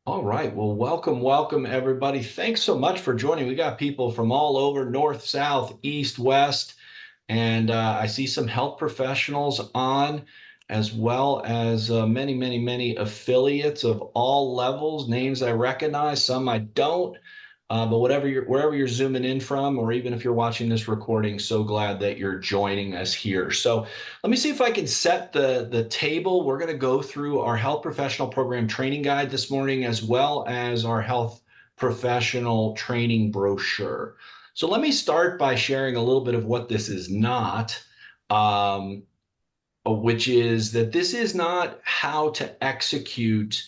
All right. Well, welcome everybody. Thanks so much for joining. We got people from all over, north, south, east, west, and I see some health professionals on, as well as many affiliates of all levels, names I recognize, some I don't. But wherever you're zooming in from, or even if you're watching this recording, so glad that you're joining us here. So let me see if I can set the table. We're going to go through our health professional program training guide this morning, as well as our health professional training brochure. So let me start by sharing a little bit of what this is not, um, which is that this is not how to execute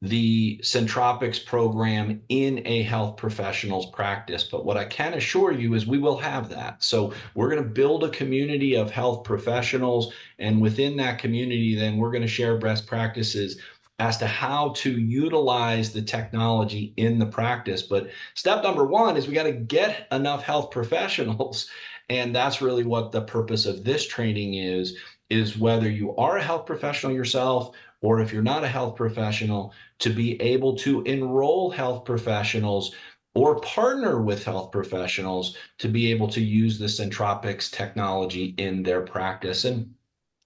the Centropix program in a health professional's practice. But what I can assure you is we will have that. So we're going to build a community of health professionals. And within that community, then we're going to share best practices as to how to utilize the technology in the practice. But step number one is we got to get enough health professionals. And that's really what the purpose of this training is whether you are a health professional yourself, or if you're not a health professional, to be able to enroll health professionals or partner with health professionals to be able to use the Centropix technology in their practice. And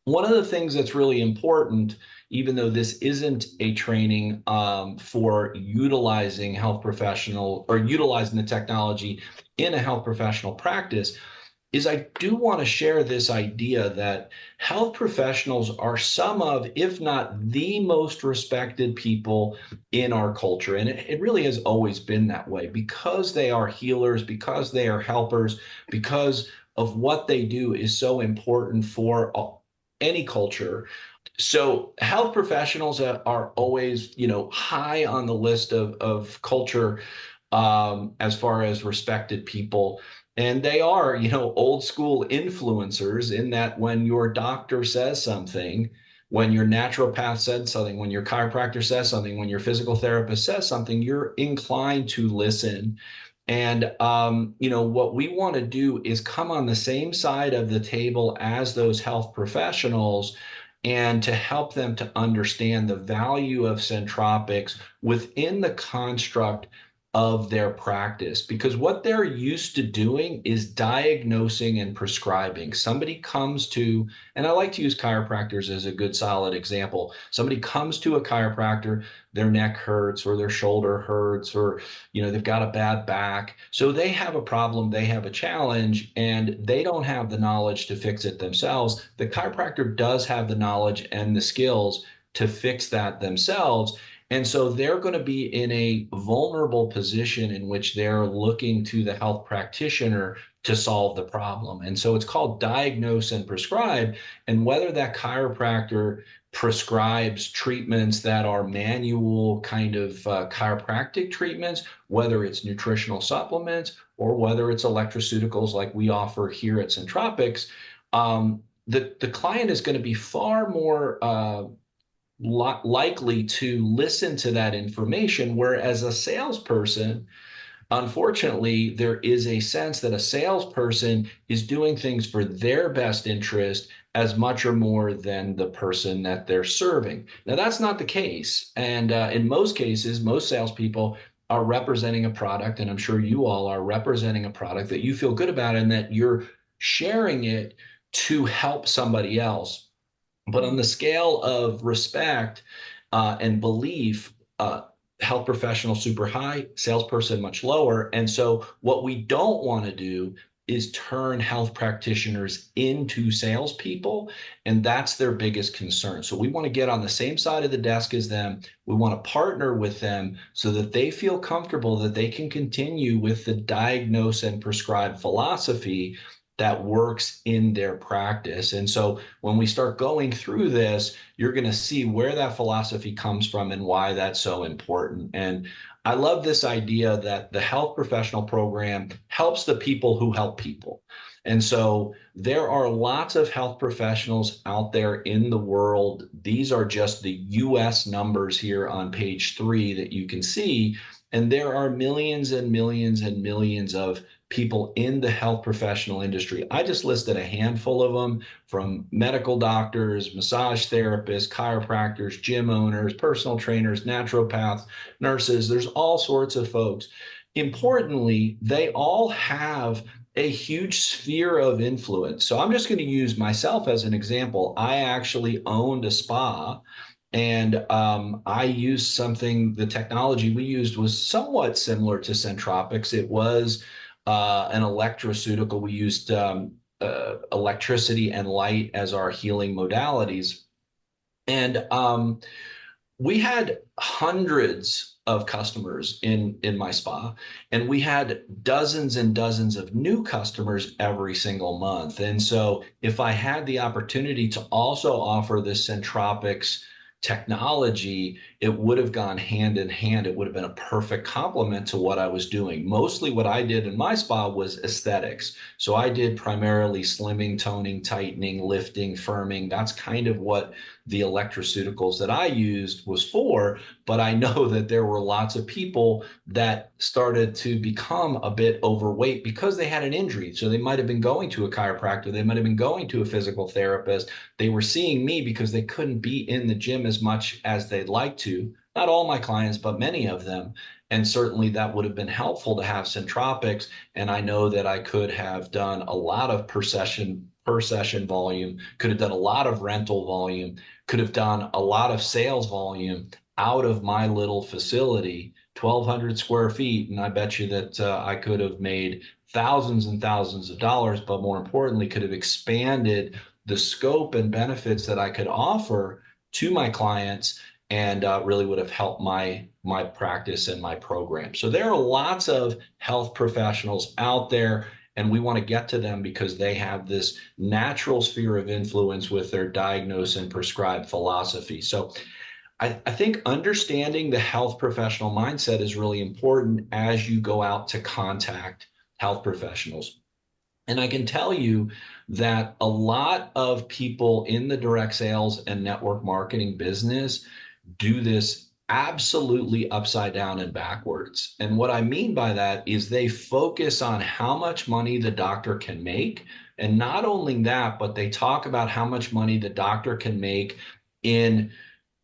one of the things that's really important, even though this isn't a training for utilizing health professional or utilizing the technology in a health professional practice, is I do want to share this idea that health professionals are some of, if not the most respected people in our culture. And it really has always been that way because they are healers, because they are helpers, because of what they do is so important for any culture. So health professionals are always, high on the list of culture as far as respected people. And they are, old school influencers in that when your doctor says something, when your naturopath said something, when your chiropractor says something, when your physical therapist says something, you're inclined to listen. And what we want to do is come on the same side of the table as those health professionals and to help them to understand the value of Centropix within the construct of their practice, because what they're used to doing is diagnosing and prescribing. Somebody comes to, and I like to use chiropractors as a good solid example. Somebody comes to a chiropractor, their neck hurts or their shoulder hurts, or they've got a bad back. So they have a problem, they have a challenge, and they don't have the knowledge to fix it themselves. The chiropractor does have the knowledge and the skills to fix that themselves. And so they're going to be in a vulnerable position in which they're looking to the health practitioner to solve the problem. And so it's called diagnose and prescribe. And whether that chiropractor prescribes treatments that are manual kind of chiropractic treatments, whether it's nutritional supplements, or whether it's electroceuticals like we offer here at Centropix, the client is going to be far more likely to listen to that information. Whereas a salesperson, unfortunately, there is a sense that a salesperson is doing things for their best interest as much or more than the person that they're serving. Now, that's not the case. And in most cases, most salespeople are representing a product, and I'm sure you all are representing a product that you feel good about and that you're sharing it to help somebody else. But on the scale of respect and belief, health professional super high, salesperson much lower. And so what we don't want to do is turn health practitioners into salespeople, and that's their biggest concern. So we want to get on the same side of the desk as them. We want to partner with them so that they feel comfortable that they can continue with the diagnose and prescribe philosophy that works in their practice. And so when we start going through this, you're going to see where that philosophy comes from and why that's so important. And I love this idea that the health professional program helps the people who help people. And so there are lots of health professionals out there in the world. These are just the US numbers here on page 3 that you can see. And there are millions and millions and millions of people in the health professional industry. I just listed a handful of them, from medical doctors, massage therapists, chiropractors, gym owners, personal trainers, naturopaths, nurses. There's all sorts of folks. Importantly, they all have a huge sphere of influence. So I'm just going to use myself as an example. I actually owned a spa, and I used something, the technology we used was somewhat similar to Centropix. It was an electroceutical. We used electricity and light as our healing modalities. And we had hundreds of customers in my spa, and we had dozens and dozens of new customers every single month. And so if I had the opportunity to also offer this Centropix technology, it would have gone hand in hand. It would have been a perfect complement to what I was doing. Mostly what I did in my spa was aesthetics. So I did primarily slimming, toning, tightening, lifting, firming. That's kind of what the electroceuticals that I used was for. But I know that there were lots of people that started to become a bit overweight because they had an injury. So they might have been going to a chiropractor, they might have been going to a physical therapist. They were seeing me because they couldn't be in the gym as much as they'd like to. Not all my clients, but many of them. And certainly that would have been helpful to have Centropix. And I know that I could have done a lot of per session volume, could have done a lot of rental volume, could have done a lot of sales volume out of my little facility, 1,200 square feet. And I bet you that I could have made thousands and thousands of dollars, but more importantly, could have expanded the scope and benefits that I could offer to my clients, and really would have helped my practice and my program. So there are lots of health professionals out there, and we want to get to them because they have this natural sphere of influence with their diagnose and prescribe philosophy. So I think understanding the health professional mindset is really important as you go out to contact health professionals. And I can tell you that a lot of people in the direct sales and network marketing business do this absolutely upside down and backwards. And what I mean by that is they focus on how much money the doctor can make. And not only that, but they talk about how much money the doctor can make in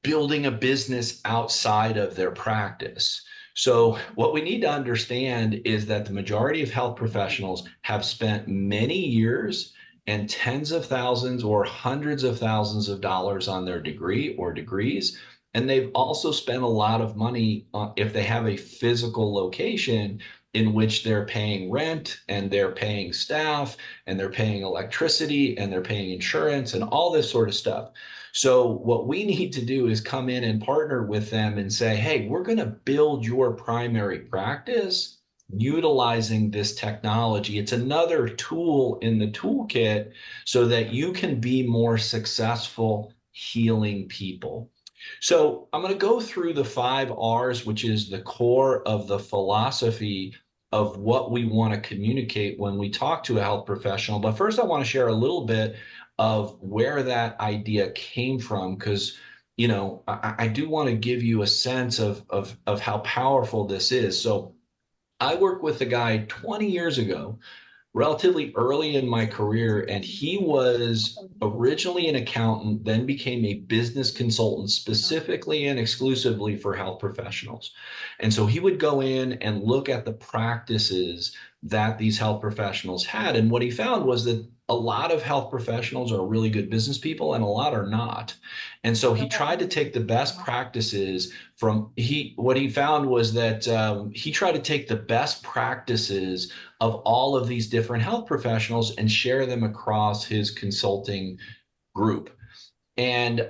building a business outside of their practice. So what we need to understand is that the majority of health professionals have spent many years and tens of thousands or hundreds of thousands of dollars on their degree or degrees. And they've also spent a lot of money if they have a physical location in which they're paying rent and they're paying staff and they're paying electricity and they're paying insurance and all this sort of stuff. So what we need to do is come in and partner with them and say, hey, we're going to build your primary practice utilizing this technology. It's another tool in the toolkit so that you can be more successful healing people. So I'm going to go through the 5 R's, which is the core of the philosophy of what we want to communicate when we talk to a health professional. But first, I want to share a little bit of where that idea came from, because I do want to give you a sense of how powerful this is. So I worked with a guy 20 years ago, relatively early in my career, and he was originally an accountant, then became a business consultant specifically and exclusively for health professionals. And so he would go in and look at the practices that these health professionals had. And what he found was that a lot of health professionals are really good business people and a lot are not. And so he tried to take the best practices from what he found was that he tried to take the best practices of all of these different health professionals and share them across his consulting group. And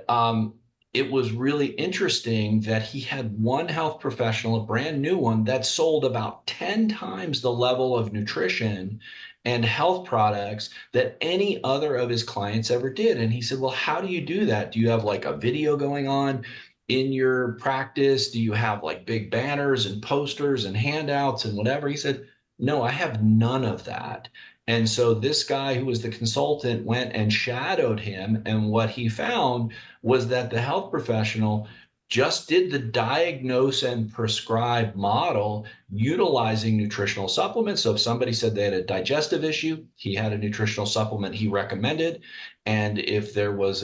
it was really interesting that he had one health professional, a brand new one, that sold about 10 times the level of nutrition and health products that any other of his clients ever did. And he said, well, how do you do that? Do you have like a video going on in your practice? Do you have like big banners and posters and handouts and whatever? He said, no, I have none of that. And so this guy who was the consultant went and shadowed him. And what he found was that the health professional just did the diagnose and prescribe model utilizing nutritional supplements. So if somebody said they had a digestive issue, he had a nutritional supplement he recommended. And if there was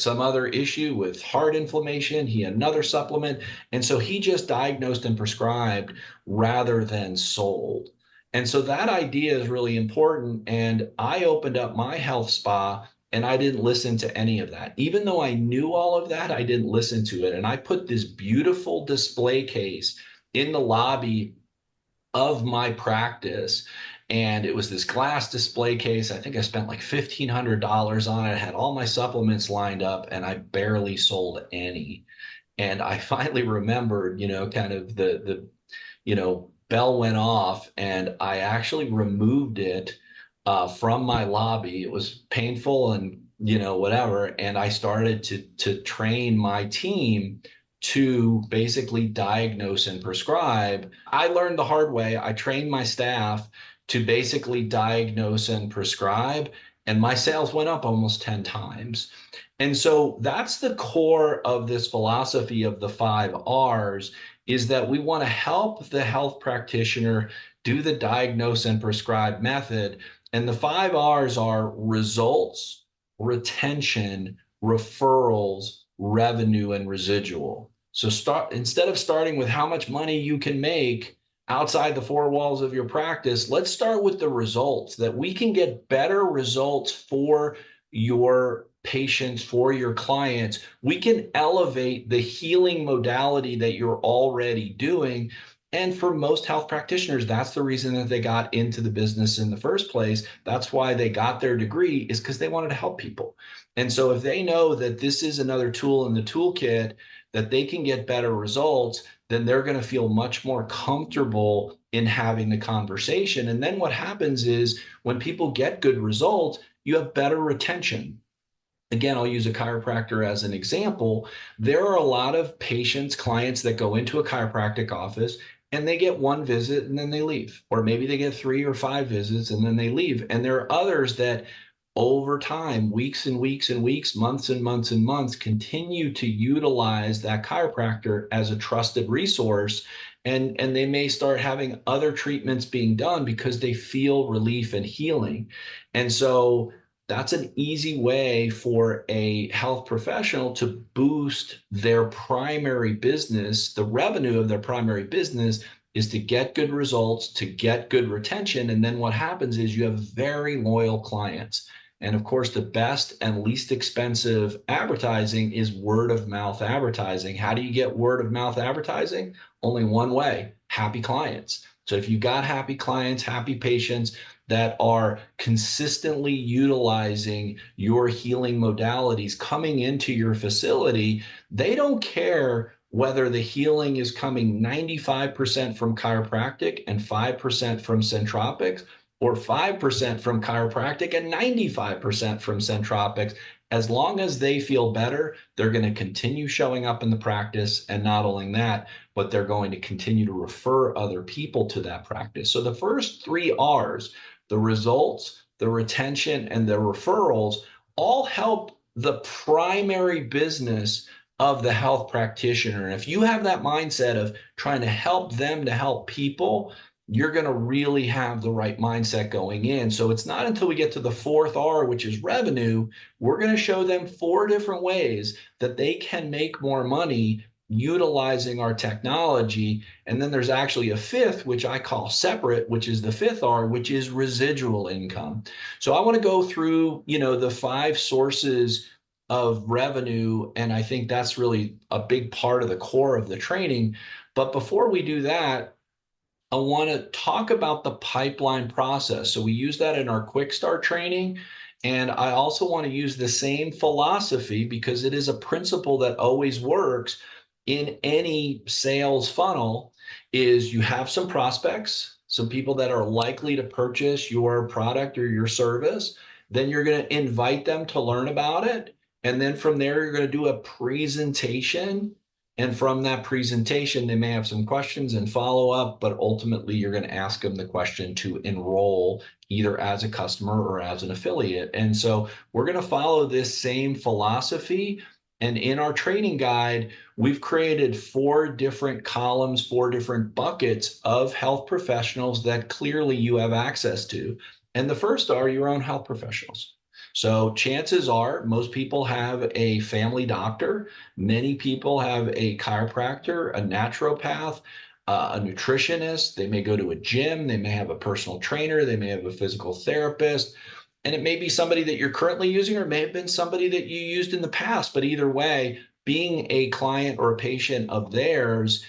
some other issue with heart inflammation, he had another supplement. And so he just diagnosed and prescribed rather than sold. And so that idea is really important. And I opened up my health spa and I didn't listen to any of that. Even though I knew all of that, I didn't listen to it. And I put this beautiful display case in the lobby of my practice. And it was this glass display case. I think I spent like $1,500 on it. I had all my supplements lined up and I barely sold any. And I finally remembered, kind of bell went off and I actually removed it from my lobby. It was painful and whatever. And I started to train my team to basically diagnose and prescribe. I learned the hard way. I trained my staff to basically diagnose and prescribe, and my sales went up almost 10 times. And so that's the core of this philosophy of the 5 R's, is that we want to help the health practitioner do the diagnose and prescribe method. And the 5 R's are results, retention, referrals, revenue, and residual. So instead of starting with how much money you can make outside the 4 walls of your practice, let's start with the results, that we can get better results for your patients, for your clients. We can elevate the healing modality that you're already doing. And for most health practitioners, that's the reason that they got into the business in the first place. That's why they got their degree, is because they wanted to help people. And so if they know that this is another tool in the toolkit, that they can get better results, then they're going to feel much more comfortable in having the conversation. And then what happens is when people get good results, you have better retention. Again, I'll use a chiropractor as an example. There are a lot of patients, clients that go into a chiropractic office and they get 1 visit and then they leave. Or maybe they get 3 or 5 visits and then they leave. And there are others that over time, weeks and weeks and weeks, months and months and months, continue to utilize that chiropractor as a trusted resource. And they may start having other treatments being done because they feel relief and healing. And so that's an easy way for a health professional to boost their primary business. The revenue of their primary business is to get good results, to get good retention. And then what happens is you have very loyal clients. And of course, the best and least expensive advertising is word of mouth advertising. How do you get word of mouth advertising? Only one way: happy clients. So if you got happy clients, happy patients that are consistently utilizing your healing modalities coming into your facility, they don't care whether the healing is coming 95% from chiropractic and 5% from Centropix, or 5% from chiropractic and 95% from Centropix. As long as they feel better, they're going to continue showing up in the practice. And not only that, but they're going to continue to refer other people to that practice. So the first 3 R's, the results, the retention, and the referrals, all help the primary business of the health practitioner. And if you have that mindset of trying to help them to help people, you're going to really have the right mindset going in. So it's not until we get to the 4th R, which is revenue, we're going to show them 4 different ways that they can make more money utilizing our technology. And then there's actually a 5th, which I call separate, which is the 5th R, which is residual income. So I want to go through, the 5 sources of revenue. And I think that's really a big part of the core of the training. But before we do that, I want to talk about the pipeline process. So we use that in our quick start training. And I also want to use the same philosophy because it is a principle that always works in any sales funnel. Is you have some prospects, some people that are likely to purchase your product or your service. Then you're going to invite them to learn about it. And then from there, you're going to do a presentation. And from that presentation, they may have some questions and follow up, but ultimately you're going to ask them the question to enroll either as a customer or as an affiliate. And so we're going to follow this same philosophy. And in our training guide, we've created 4 different columns, 4 different buckets of health professionals that clearly you have access to. And the first are your own health professionals. So chances are most people have a family doctor. Many people have a chiropractor, a naturopath, a nutritionist. They may go to a gym. They may have a personal trainer. They may have a physical therapist. And it may be somebody that you're currently using, or it may have been somebody that you used in the past. But either way, being a client or a patient of theirs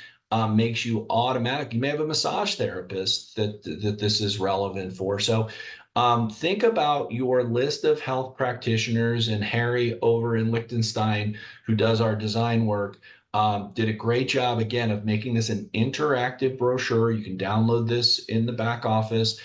makes you automatic. You may have a massage therapist that this is relevant for. So think about your list of health practitioners, and Harry over in Liechtenstein, who does our design work, did a great job, again, of making this an interactive brochure. You can download this in the back office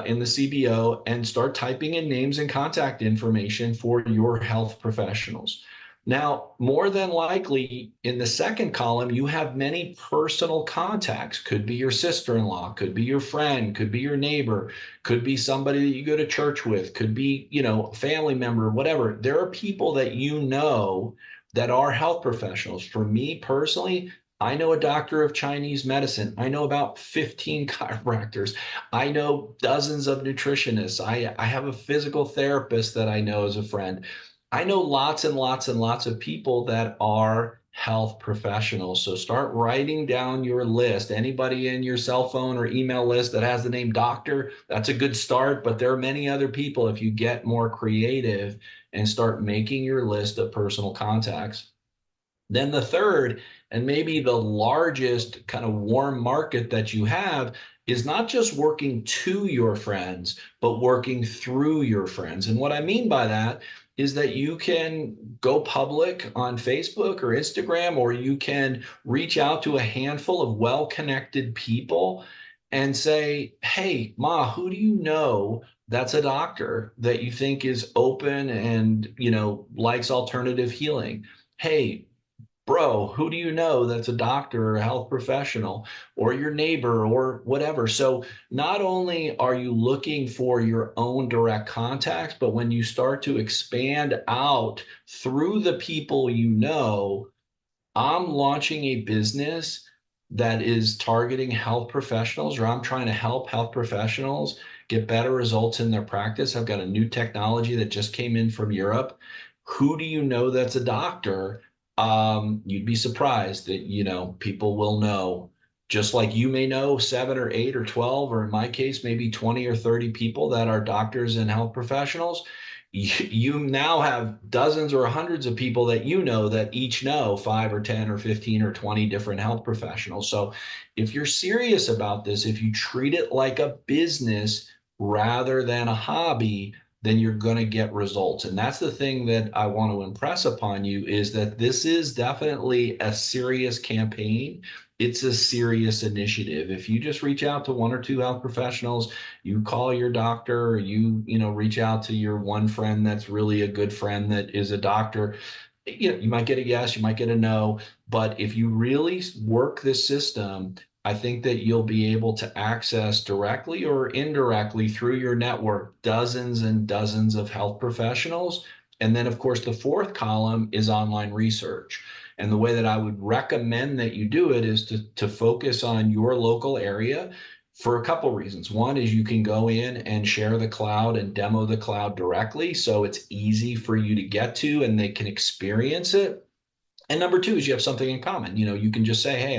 in the CBO and start typing in names and contact information for your health professionals. Now, more than likely, in the second column, you have many personal contacts. Could be your sister-in-law, could be your friend, could be your neighbor, could be somebody that you go to church with, could be, a family member, whatever. There are people that you know that are health professionals. For me personally, I know a doctor of Chinese medicine. I know about 15 chiropractors. I know dozens of nutritionists. I have a physical therapist that I know as a friend. I know lots and lots and lots of people that are health professionals. So start writing down your list. Anybody in your cell phone or email list that has the name doctor, that's a good start. But there are many other people if you get more creative and start making your list of personal contacts. Then the third, and maybe the largest kind of warm market that you have, is not just working to your friends, but working through your friends. And what I mean by that is that you can go public on Facebook or Instagram, or you can reach out to a handful of well-connected people and say, hey, Ma, who do you know that's a doctor that you think is open and, likes alternative healing? Hey, bro, who do you know that's a doctor or a health professional, or your neighbor or whatever? So not only are you looking for your own direct contacts, but when you start to expand out through the people you know, I'm launching a business that is targeting health professionals, or I'm trying to help health professionals get better results in their practice. I've got a new technology that just came in from Europe. Who do you know that's a doctor? You'd be surprised that, people will know, just like you may know 7 or 8 or 12, or in my case, maybe 20 or 30 people that are doctors and health professionals. You now have dozens or hundreds of people that you know that each know 5 or 10 or 15 or 20 different health professionals. So if you're serious about this, if you treat it like a business rather than a hobby, then you're going to get results. And that's the thing that I want to impress upon you, is that this is definitely a serious campaign. It's a serious initiative. If you just reach out to 1 or 2 health professionals, you call your doctor, or you reach out to your one friend that's really a good friend that is a doctor, you might get a yes, you might get a no. But if you really work this system, I think that you'll be able to access directly or indirectly through your network dozens and dozens of health professionals. And then, of course, the fourth column is online research. And the way that I would recommend that you do it is to focus on your local area for a couple reasons. One is you can go in and share the cloud and demo the cloud directly, so it's easy for you to get to and they can experience it. And number 2 is you have something in common. You can just say, hey,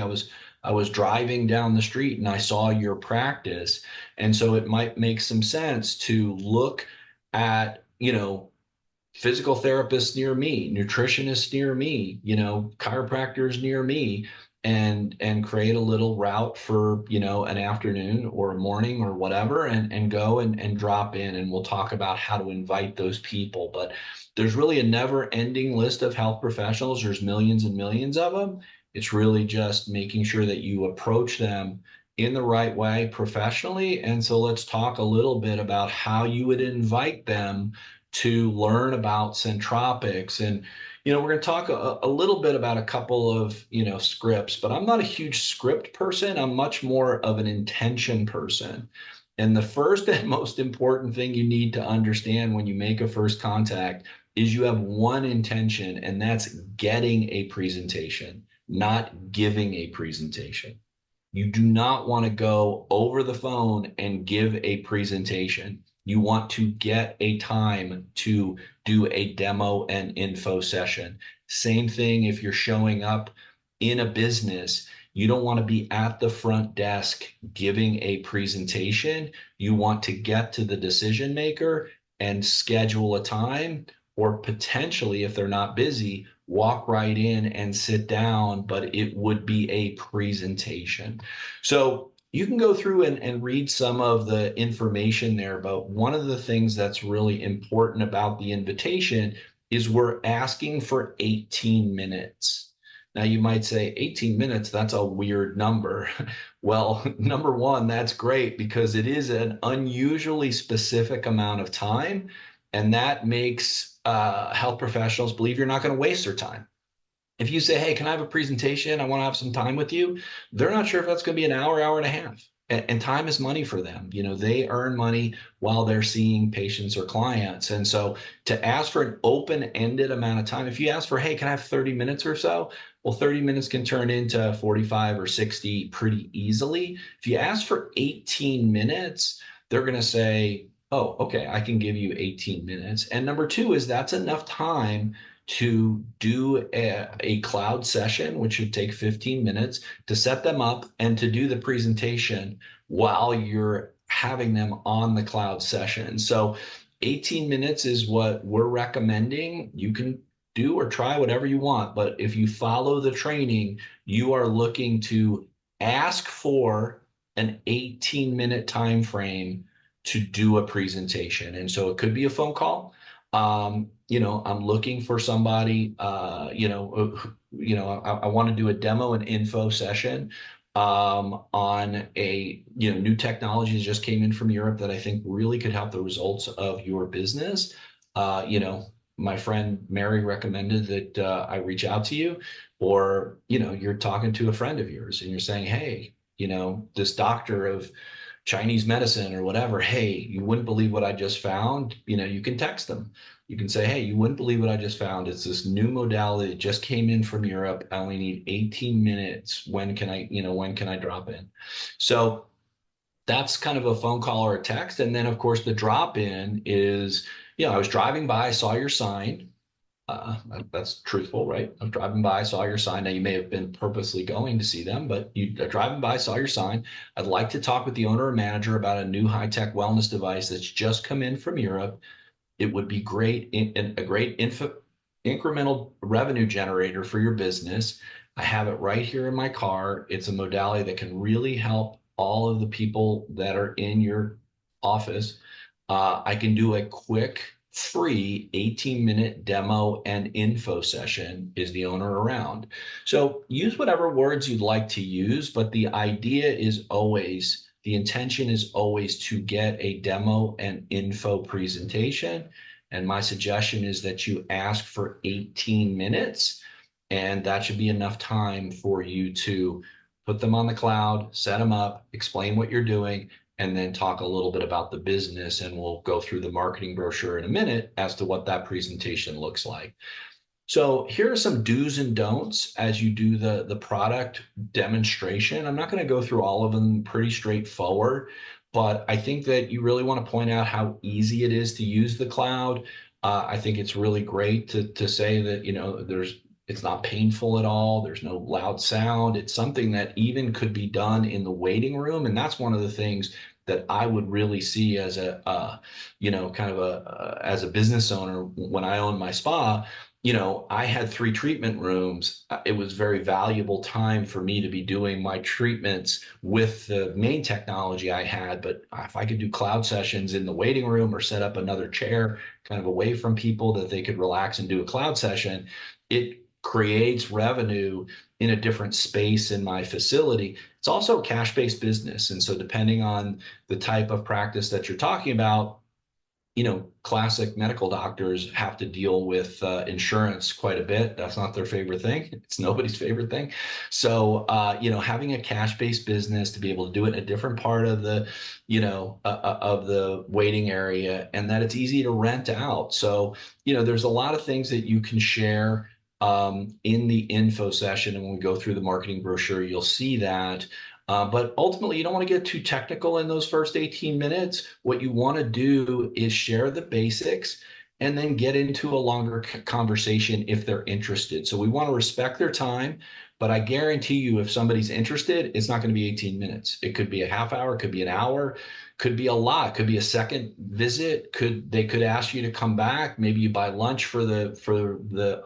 I was driving down the street and I saw your practice. And so it might make some sense to look at, physical therapists near me, nutritionists near me, chiropractors near me, and create a little route for, an afternoon or a morning or whatever, and go and drop in, and we'll talk about how to invite those people. But there's really a never ending list of health professionals. There's millions and millions of them. It's really just making sure that you approach them in the right way professionally. And so let's talk a little bit about how you would invite them to learn about Centropix. And, we're going to talk a little bit about a couple of, scripts, but I'm not a huge script person. I'm much more of an intention person. And the first and most important thing you need to understand when you make a first contact is you have one intention, and that's getting a presentation, not giving a presentation. You do not want to go over the phone and give a presentation. You want to get a time to do a demo and info session. Same thing if you're showing up in a business. You don't want to be at the front desk giving a presentation. You want to get to the decision maker and schedule a time, or potentially, if they're not busy, walk right in and sit down, but it would be a presentation. So you can go through and read some of the information there, but one of the things that's really important about the invitation is we're asking for 18 minutes. Now you might say 18 minutes, that's a weird number. Well, number one, that's great because it is an unusually specific amount of time, and that makes health professionals believe you're not going to waste their time. If you say, hey, can I have a presentation? I want to have some time with you. They're not sure if that's going to be an hour, hour and a half. And time is money for them. You know, they earn money while they're seeing patients or clients. And so to ask for an open-ended amount of time, if you ask for, hey, can I have 30 minutes or so? Well, 30 minutes can turn into 45 or 60 pretty easily. If you ask for 18 minutes, they're going to say, oh, okay, I can give you 18 minutes. And number two is that's enough time to do a cloud session, which should take 15 minutes, to set them up and to do the presentation while you're having them on the cloud session. So 18 minutes is what we're recommending. You can do or try whatever you want, but if you follow the training, you are looking to ask for an 18-minute time frame to do a presentation. And so it could be a phone call. I'm looking for somebody, I want to do a demo and info session on a, new technology that just came in from Europe that I think really could help the results of your business. My friend Mary recommended that I reach out to you, or, you're talking to a friend of yours and you're saying, hey, this doctor of Chinese medicine or whatever, hey, you wouldn't believe what I just found. You can text them. You can say, hey, you wouldn't believe what I just found. It's this new modality that just came in from Europe. I only need 18 minutes. When can I drop in? So that's kind of a phone call or a text. And then of course the drop in is, I was driving by, saw your sign. That's truthful, right? I was driving by, saw your sign. Now you may have been purposely going to see them, but you are driving by, saw your sign. I'd like to talk with the owner or manager about a new high-tech wellness device that's just come in from Europe. It would be great, a great incremental revenue generator for your business. I have it right here in my car. It's a modality that can really help all of the people that are in your office. I can do a quick free 18-minute demo and info session. Is the owner around? So use whatever words you'd like to use, but the idea is always, the intention is always to get a demo and info presentation. And my suggestion is that you ask for 18 minutes, and that should be enough time for you to put them on the cloud, set them up, explain what you're doing, and then talk a little bit about the business, and we'll go through the marketing brochure in a minute as to what that presentation looks like. So here are some do's and don'ts as you do the product demonstration. I'm not going to go through all of them, pretty straightforward, but I think that you really want to point out how easy it is to use the cloud. I think it's really great to say that, it's not painful at all. There's no loud sound. It's something that even could be done in the waiting room. And that's one of the things that I would really see as as a business owner. When I owned my spa, I had 3 treatment rooms. It was very valuable time for me to be doing my treatments with the main technology I had. But if I could do cloud sessions in the waiting room or set up another chair kind of away from people that they could relax and do a cloud session, it creates revenue in a different space in my facility. It's also a cash-based business. And so depending on the type of practice that you're talking about, classic medical doctors have to deal with insurance quite a bit. That's not their favorite thing. It's nobody's favorite thing. So, having a cash-based business to be able to do it in a different part of the, of the waiting area, and that it's easy to rent out. So, there's a lot of things that you can share in the info session. And when we go through the marketing brochure, you'll see that. But ultimately, you don't want to get too technical in those first 18 minutes. What you want to do is share the basics and then get into a longer conversation if they're interested. So we want to respect their time, but I guarantee you, if somebody's interested, it's not going to be 18 minutes. It could be a half hour, it could be an hour, could be a lot, could be a second visit. They could ask you to come back. Maybe you buy lunch for the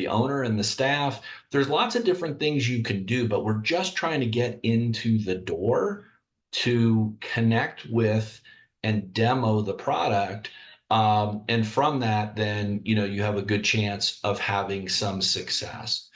owner and the staff. There's lots of different things you can do, but we're just trying to get into the door to connect with and demo the product. And from that, then, you have a good chance of having some success.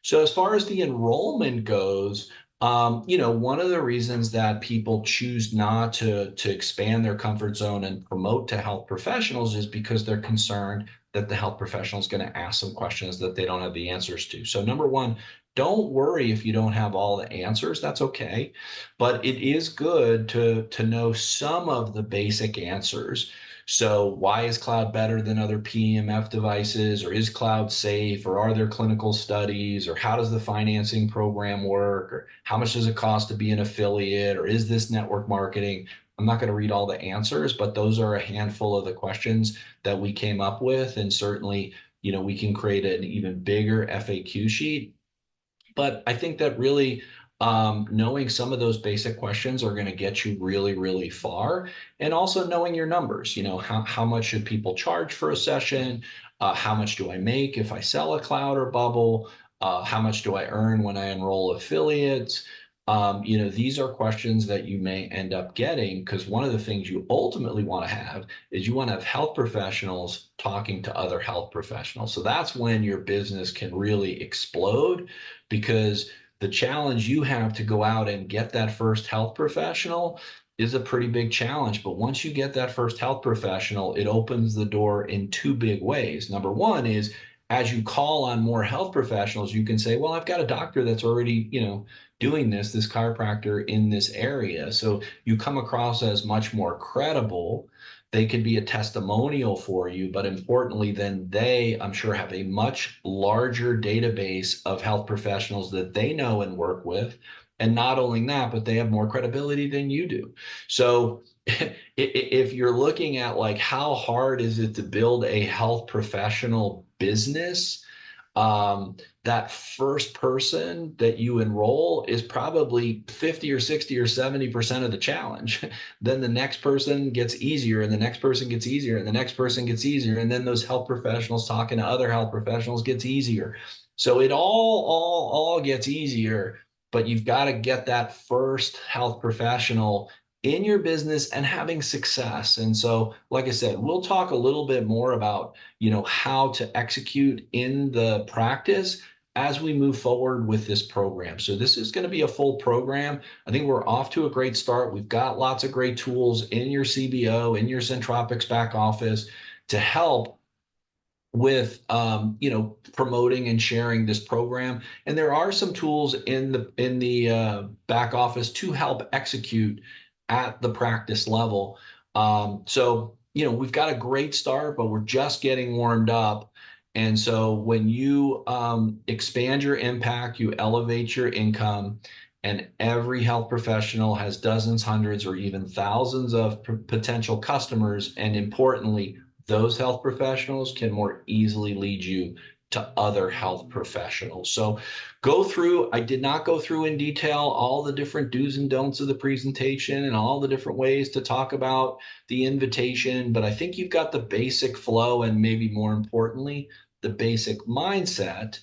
So as far as the enrollment goes, one of the reasons that people choose not to expand their comfort zone and promote to health professionals is because they're concerned that the health professional is going to ask some questions that they don't have the answers to. So number one, don't worry if you don't have all the answers. That's okay. But it is good to know some of the basic answers. So why is cloud better than other PEMF devices? Or is cloud safe? Or are there clinical studies? Or how does the financing program work? Or how much does it cost to be an affiliate? Or is this network marketing? I'm not going to read all the answers, but those are a handful of the questions that we came up with. And certainly, we can create an even bigger FAQ sheet. But I think that really knowing some of those basic questions are going to get you really, really far. And also knowing your numbers, how much should people charge for a session? How much do I make if I sell a cloud or bubble? How much do I earn when I enroll affiliates? These are questions that you may end up getting, because one of the things you ultimately want to have is you want to have health professionals talking to other health professionals. So that's when your business can really explode, because the challenge you have to go out and get that first health professional is a pretty big challenge. But once you get that first health professional, it opens the door in two big ways. Number one is, as you call on more health professionals, you can say, well, I've got a doctor that's already, doing this chiropractor in this area. So you come across as much more credible. They could be a testimonial for you, but importantly, then they, I'm sure, have a much larger database of health professionals that they know and work with. And not only that, but they have more credibility than you do. So if you're looking at like how hard is it to build a health professional business, that first person that you enroll is probably 50 or 60 or 70% of the challenge. Then the next person gets easier, and the next person gets easier, and the next person gets easier. And then those health professionals talking to other health professionals gets easier. So it all gets easier, but you've got to get that first health professional in your business and having success. And so, like I said, we'll talk a little bit more about, how to execute in the practice as we move forward with this program. So this is going to be a full program. I think we're off to a great start. We've got lots of great tools in your CBO, in your Centropix back office to help with promoting and sharing this program. And there are some tools in the back office to help execute at the practice level. So we've got a great start, but we're just getting warmed up. And so when you expand your impact, you elevate your income, and every health professional has dozens, hundreds, or even thousands of potential customers. And importantly, those health professionals can more easily lead you to other health professionals. So I did not go through in detail all the different do's and don'ts of the presentation and all the different ways to talk about the invitation, but I think you've got the basic flow, and maybe more importantly, the basic mindset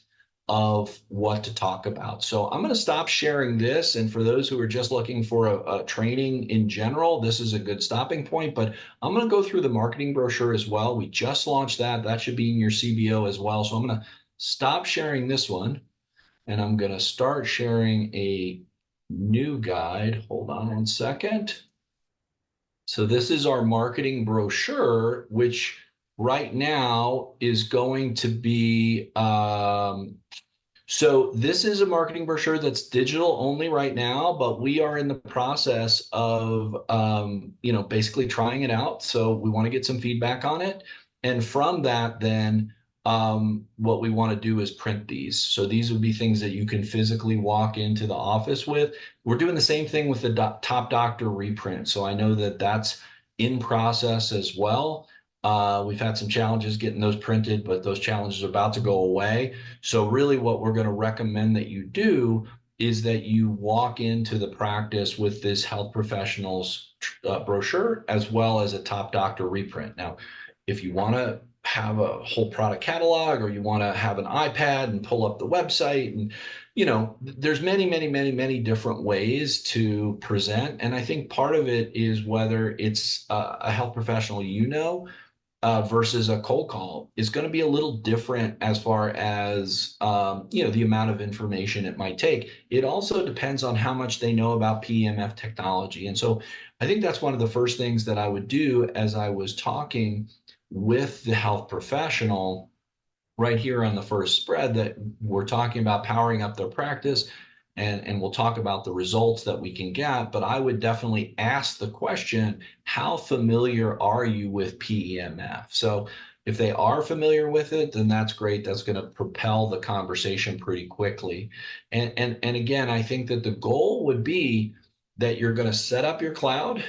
of what to talk about. So I'm going to stop sharing this. And for those who are just looking for a training in general, this is a good stopping point. But I'm going to go through the marketing brochure as well. We just launched that. That should be in your CBO as well. So I'm going to stop sharing this one, and I'm going to start sharing a new guide. Hold on one second. So this is our marketing brochure, which right now is going to be, so this is a marketing brochure that's digital only right now, but we are in the process of, basically trying it out. So we want to get some feedback on it. And from that, then what we want to do is print these. So these would be things that you can physically walk into the office with. We're doing the same thing with the Top Doctor reprint. So I know that that's in process as well. We've had some challenges getting those printed, but those challenges are about to go away. So really what we're going to recommend that you do is that you walk into the practice with this health professionals brochure as well as a Top Doctor reprint. Now, if you want to have a whole product catalog or you want to have an iPad and pull up the website and there's many different ways to present. And I think part of it is whether it's a health professional versus a cold call is going to be a little different as far as the amount of information it might take. It also depends on how much they know about PEMF technology. And so I think that's one of the first things that I would do as I was talking with the health professional right here on the first spread, that we're talking about powering up their practice, and we'll talk about the results that we can get. But I would definitely ask the question, how familiar are you with PEMF? So if they are familiar with it, then that's great. That's going to propel the conversation pretty quickly. And again, I think that the goal would be that you're going to set up your cloud,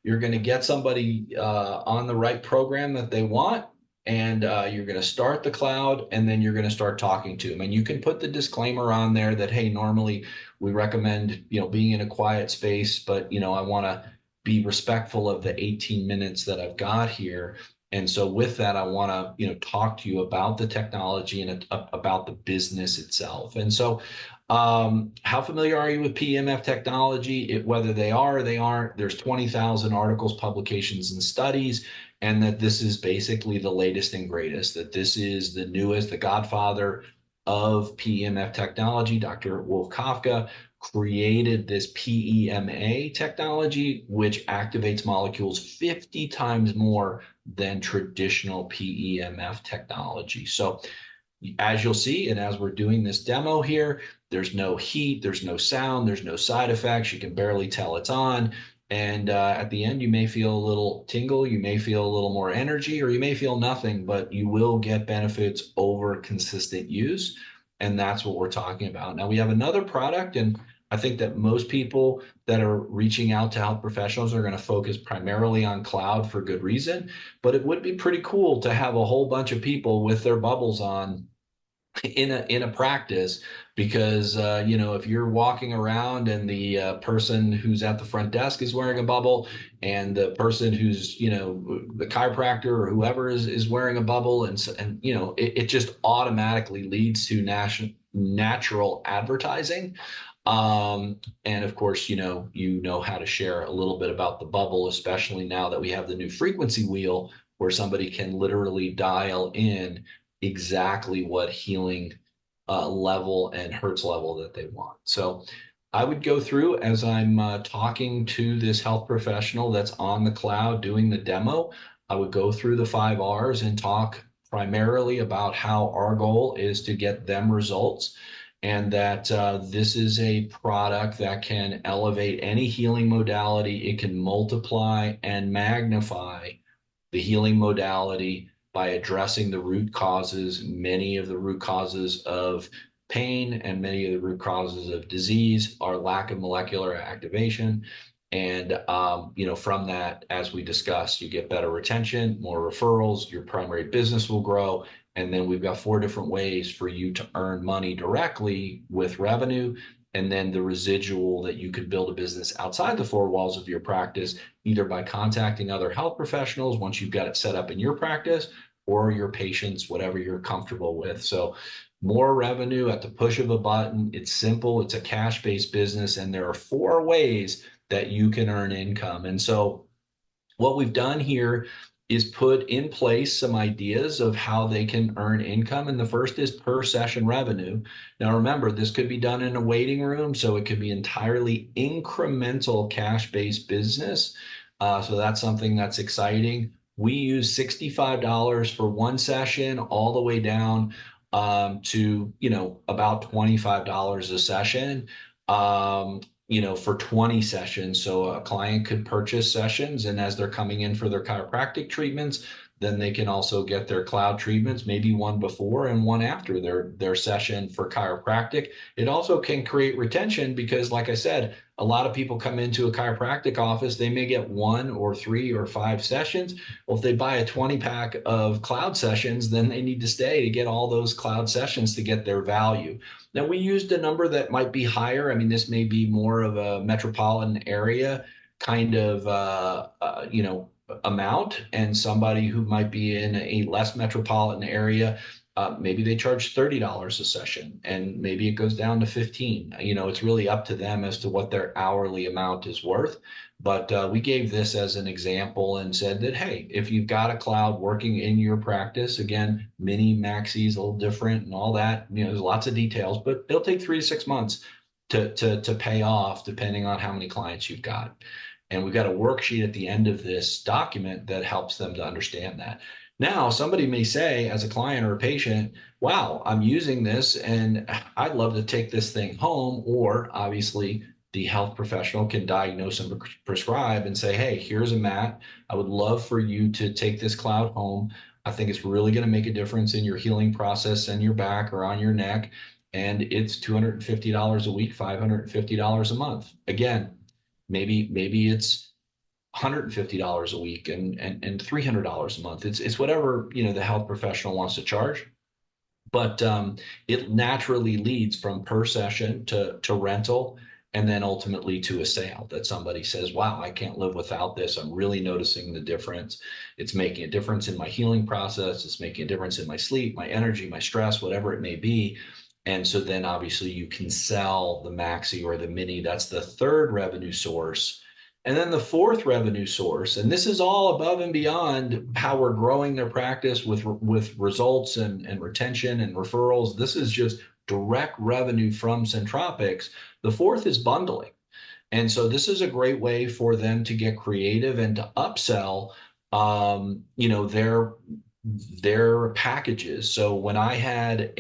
you're going to get somebody on the right program that they want, and you're going to start the cloud, and then you're going to start talking to them. And you can put the disclaimer on there that, hey, normally we recommend, being in a quiet space, but, I want to be respectful of the 18 minutes that I've got here. And so with that, I want to, talk to you about the technology and about the business itself. And so how familiar are you with PEMF technology? Whether they are or they aren't, there's 20,000 articles, publications, and studies, and that this is basically the latest and greatest, that this is the newest, the godfather of PEMF technology. Dr. Wolf Kafka created this PEMA technology, which activates molecules 50 times more than traditional PEMF technology. So as you'll see, and as we're doing this demo here, there's no heat, there's no sound, there's no side effects. You can barely tell it's on. And at the end, you may feel a little tingle, you may feel a little more energy, or you may feel nothing, but you will get benefits over consistent use. And that's what we're talking about. Now, we have another product, and I think that most people that are reaching out to health professionals are going to focus primarily on cloud for good reason. But it would be pretty cool to have a whole bunch of people with their bubbles on in a practice, because if you're walking around and the person who's at the front desk is wearing a bubble, and the person who's the chiropractor or whoever is wearing a bubble, and it just automatically leads to natural advertising. And of course, you know how to share a little bit about the bubble, especially now that we have the new frequency wheel where somebody can literally dial in exactly what healing level and hertz level that they want. So I would go through, as I'm talking to this health professional that's on the cloud doing the demo, I would go through the 5 R's and talk primarily about how our goal is to get them results, and that this is a product that can elevate any healing modality. It can multiply and magnify the healing modality by addressing the root causes, many of the root causes of pain and many of the root causes of disease are lack of molecular activation. And, from that, as we discussed, you get better retention, more referrals, your primary business will grow. And then we've got 4 different ways for you to earn money directly with revenue, and then the residual that you could build a business outside the 4 walls of your practice, either by contacting other health professionals once you've got it set up in your practice, or your patients, whatever you're comfortable with. So more revenue at the push of a button. It's simple. It's a cash-based business, and there are 4 ways that you can earn income. And so what we've done here is put in place some ideas of how they can earn income. And the first is per session revenue. Now, remember, this could be done in a waiting room, so it could be entirely incremental cash-based business. So that's something that's exciting. We use $65 for one session all the way down to, about $25 a session, for 20 sessions. So a client could purchase sessions, and as they're coming in for their chiropractic treatments, then they can also get their cloud treatments, maybe one before and one after their session for chiropractic. It also can create retention because, like I said, a lot of people come into a chiropractic office, they may get 1 or 3 or 5 sessions. Well, if they buy a 20 pack of cloud sessions, then they need to stay to get all those cloud sessions to get their value. Now, we used a number that might be higher. I mean, this may be more of a metropolitan area kind of, amount, and somebody who might be in a less metropolitan area, maybe they charge $30 a session, and maybe it goes down to 15. It's really up to them as to what their hourly amount is worth. But we gave this as an example and said that, hey, if you've got a cloud working in your practice, again, mini, maxis, a little different and all that, there's lots of details, but it'll take 3 to 6 months to pay off depending on how many clients you've got. And we've got a worksheet at the end of this document that helps them to understand that. Now, somebody may say, as a client or a patient, wow, I'm using this and I'd love to take this thing home. Or obviously, the health professional can diagnose and prescribe and say, hey, here's a mat. I would love for you to take this cloud home. I think it's really going to make a difference in your healing process and your back or on your neck. And it's $250 a week, $550 a month. Again, maybe it's $150 a week and $300 a month. It's whatever the health professional wants to charge, but it naturally leads from per session to rental, and then ultimately to a sale that somebody says, wow, I can't live without this. I'm really noticing the difference. It's making a difference in my healing process. It's making a difference in my sleep, my energy, my stress, whatever it may be. And so then obviously you can sell the maxi or the mini. That's the third revenue source. And then the fourth revenue source, and this is all above and beyond how we're growing their practice with results and retention and referrals. This is just direct revenue from Centropix. The fourth is bundling. And so this is a great way for them to get creative and to upsell, their packages. So when I had,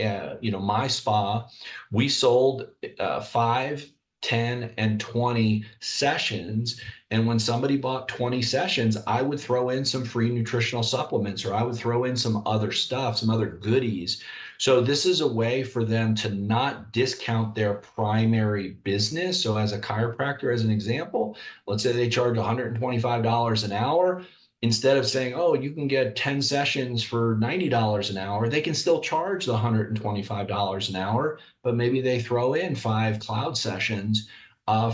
my spa, we sold 5, 10, and 20 sessions. And when somebody bought 20 sessions, I would throw in some free nutritional supplements, or I would throw in some other stuff, some other goodies. So this is a way for them to not discount their primary business. So as a chiropractor, as an example, let's say they charge $125 an hour. Instead of saying, oh, you can get 10 sessions for $90 an hour, they can still charge the $125 an hour, but maybe they throw in 5 cloud sessions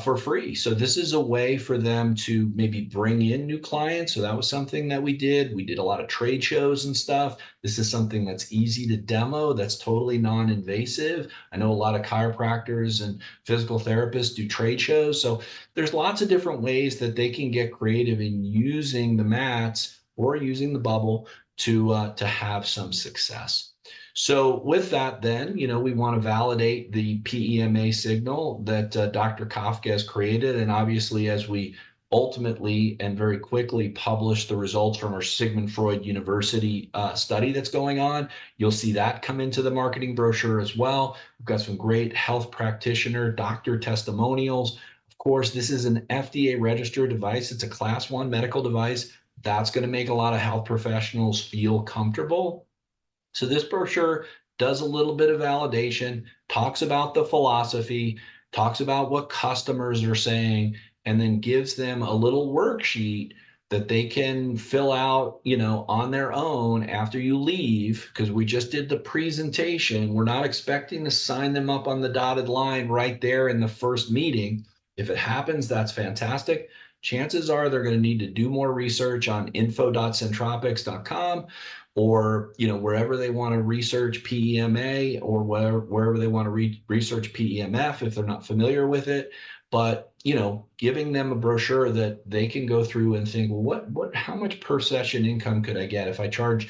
for free. So this is a way for them to maybe bring in new clients. So that was something that we did. We did a lot of trade shows and stuff. This is something that's easy to demo, that's totally non-invasive. I know a lot of chiropractors and physical therapists do trade shows. So there's lots of different ways that they can get creative in using the mats or using the bubble to have some success. So with that, then, we want to validate the PEMA signal that Dr. Kafka has created. And obviously, as we ultimately and very quickly publish the results from our Sigmund Freud University study that's going on, you'll see that come into the marketing brochure as well. We've got some great health practitioner, doctor testimonials. Of course, this is an FDA registered device. It's a class 1 medical device. That's going to make a lot of health professionals feel comfortable. So this brochure does a little bit of validation, talks about the philosophy, talks about what customers are saying, and then gives them a little worksheet that they can fill out, on their own after you leave, because we just did the presentation. We're not expecting to sign them up on the dotted line right there in the first meeting. If it happens, that's fantastic. Chances are they're going to need to do more research on info.centropix.com, or wherever they want to research PEMA, or wherever they want to research PEMF if they're not familiar with it. But giving them a brochure that they can go through and think, well, how much per session income could I get if I charge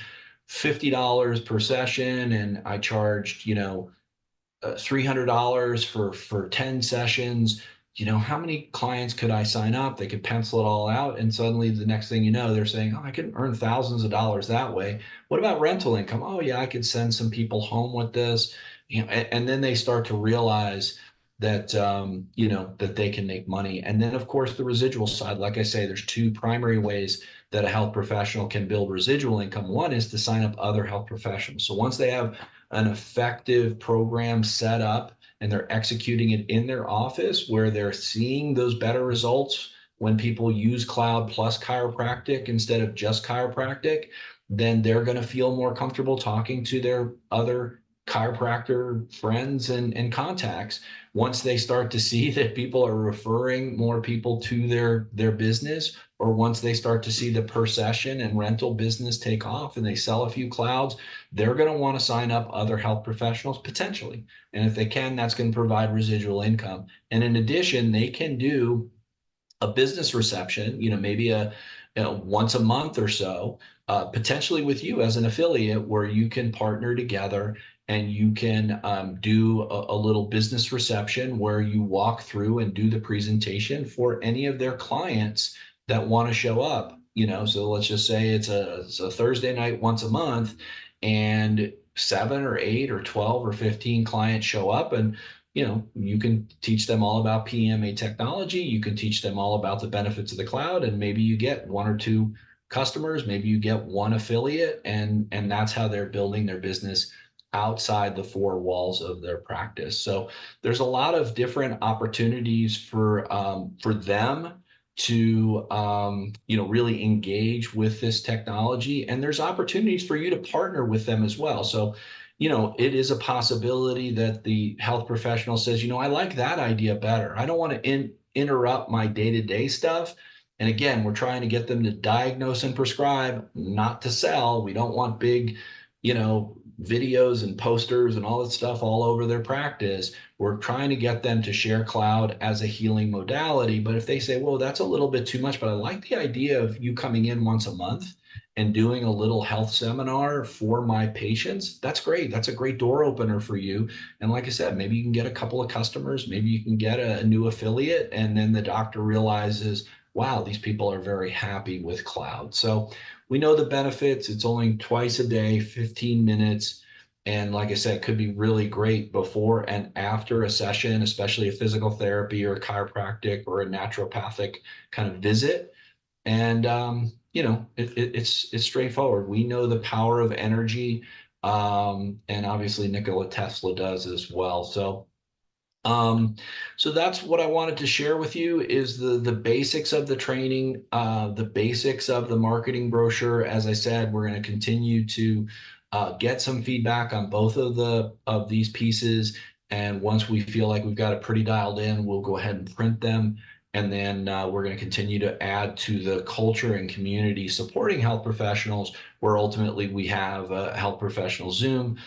$50 per session and I charged $300 for 10 sessions? how many clients could I sign up? They could pencil it all out. And suddenly the next thing you know, they're saying, oh, I can earn thousands of dollars that way. What about rental income? Oh, yeah, I could send some people home with this. And then they start to realize that, that they can make money. And then, of course, the residual side, like I say, there's two primary ways that a health professional can build residual income. One is to sign up other health professionals. So once they have an effective program set up, and they're executing it in their office where they're seeing those better results when people use KLOUD plus chiropractic instead of just chiropractic, then they're going to feel more comfortable talking to their other chiropractor friends and contacts. Once they start to see that people are referring more people to their business, or once they start to see the per session and rental business take off and they sell a few KLOUDs, they're going to want to sign up other health professionals potentially. And if they can, that's going to provide residual income. And in addition, they can do a business reception, maybe once a month or so, potentially with you as an affiliate, where you can partner together and you can do a little business reception where you walk through and do the presentation for any of their clients that want to show up. So let's just say it's a Thursday night once a month, and 7 or 8 or 12 or 15 clients show up, and you can teach them all about PEMA technology. You can teach them all about the benefits of the KLOUD, and maybe you get 1 or 2 customers, maybe you get 1 affiliate, and that's how they're building their business outside the 4 walls of their practice. So there's a lot of different opportunities for them to really engage with this technology, and there's opportunities for you to partner with them as well. So it is a possibility that the health professional says, I like that idea better. I don't want to interrupt my day-to-day stuff. And again, we're trying to get them to diagnose and prescribe, not to sell. We don't want big, videos and posters and all that stuff all over their practice. We're trying to get them to share KLOUD as a healing modality. But if they say, well, that's a little bit too much, but I like the idea of you coming in once a month and doing a little health seminar for my patients, that's great. That's a great door opener for you. And like I said, maybe you can get a couple of customers, maybe you can get a new affiliate, and then the doctor realizes, wow, these people are very happy with KLOUD. So we know the benefits. It's only twice a day, 15 minutes. And like I said, it could be really great before and after a session, especially a physical therapy or a chiropractic or a naturopathic kind of visit. And it's straightforward. We know the power of energy, and obviously Nikola Tesla does as well. So that's what I wanted to share with you, is the basics of the training, the basics of the marketing brochure. As I said, we're going to continue to get some feedback on both of these pieces. And once we feel like we've got it pretty dialed in, we'll go ahead and print them. And then we're going to continue to add to the culture and community supporting health professionals, where ultimately we have a health professional Zoom,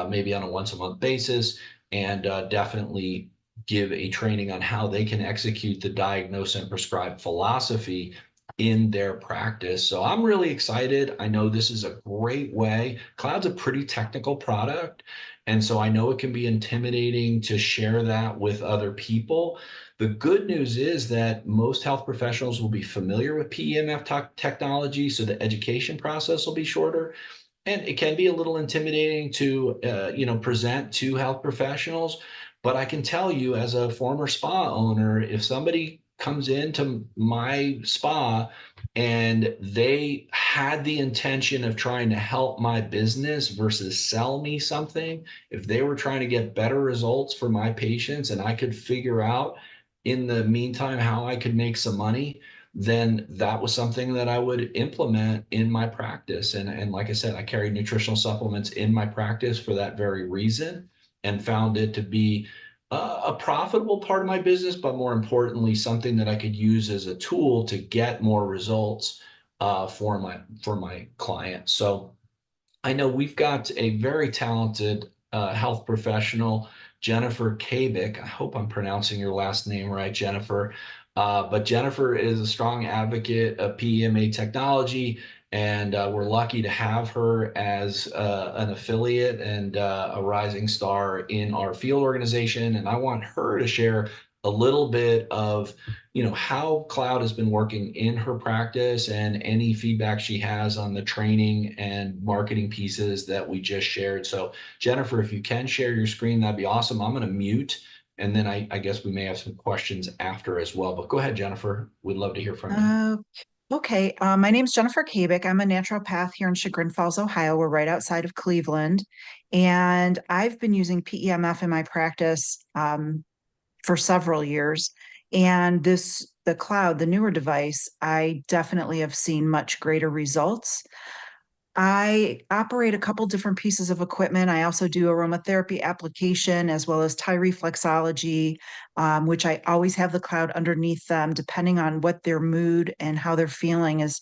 maybe on a once a month basis, and definitely give a training on how they can execute the diagnose and prescribe philosophy in their practice. So I'm really excited. I know this is a great way. KLOUD's a pretty technical product, and so I know it can be intimidating to share that with other people. The good news is that most health professionals will be familiar with PEMF technology, so the education process will be shorter. And it can be a little intimidating to, present to health professionals. But I can tell you, as a former spa owner, if somebody comes into my spa and they had the intention of trying to help my business versus sell me something, if they were trying to get better results for my patients and I could figure out in the meantime how I could make some money, then that was something that I would implement in my practice. And like I said, I carried nutritional supplements in my practice for that very reason, and found it to be a profitable part of my business, but more importantly, something that I could use as a tool to get more results for my clients. So I know we've got a very talented health professional, Jennifer Kabik. I hope I'm pronouncing your last name right, Jennifer. But Jennifer is a strong advocate of PEMA technology, and we're lucky to have her as an affiliate and a rising star in our field organization. And I want her to share a little bit of, how KLOUD has been working in her practice and any feedback she has on the training and marketing pieces that we just shared. So Jennifer, if you can share your screen, that'd be awesome. I'm going to mute, and then I guess we may have some questions after as well. But go ahead, Jennifer. We'd love to hear from you. Uh, okay. My name is Jennifer Kabik. I'm a naturopath here in Chagrin Falls, Ohio. We're right outside of Cleveland. And I've been using PEMF in my practice for several years. And the KLOUD, the newer device, I definitely have seen much greater results. I operate a couple different pieces of equipment. I also do aromatherapy application as well as Thai reflexology, which I always have the KLOUD underneath them, depending on what their mood and how they're feeling is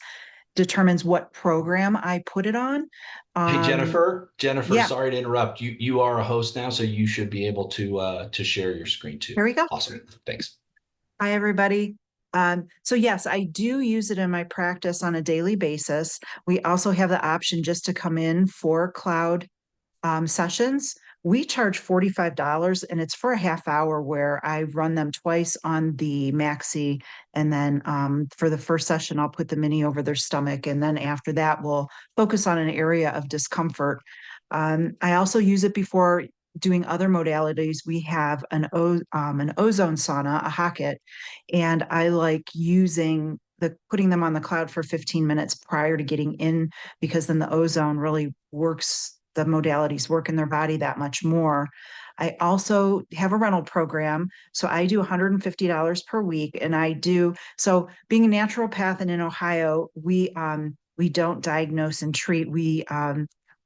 determines what program I put it on. Hey, Um, Jennifer, yeah, sorry to interrupt. You are a host now, so you should be able to share your screen too. here we go. Awesome. Thanks. Hi, everybody. So yes, I do use it in my practice on a daily basis. We also have the option just to come in for KLOUD sessions. We charge $45 and it's for a half hour where I run them twice on the maxi. And then for the first session, I'll put the mini over their stomach. And then after that, we'll focus on an area of discomfort. I also use it before doing other modalities. We have an ozone sauna, a Hocket, and I like using putting them on the KLOUD for 15 minutes prior to getting in because then the ozone really works, the modalities work in their body that much more. I also have a rental program. So I do $150 per week. And I do, so being a naturopath and in Ohio, we don't diagnose and treat.